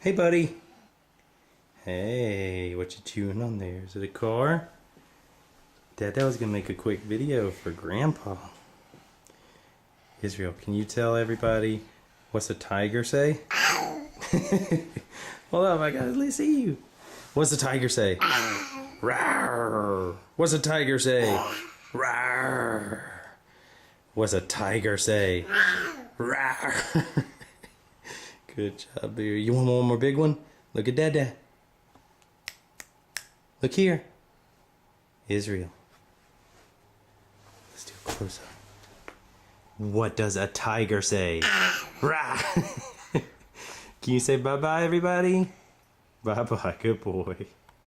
Hey, buddy. Hey, what you chewing on there? Is it a car? Dad was gonna make a quick video for Grandpa. Israel, can you tell everybody what's a tiger say? Hold up, I gotta at least see you. What's a tiger say? Rawr. What's a tiger say? Rawr. What's a tiger say? Rawr. Good job, baby. You want one more big one? Look at Dada. Look here. Israel. Let's do a close up. What does a tiger say? Rah! Can you say bye-bye, everybody? Bye-bye. Good boy.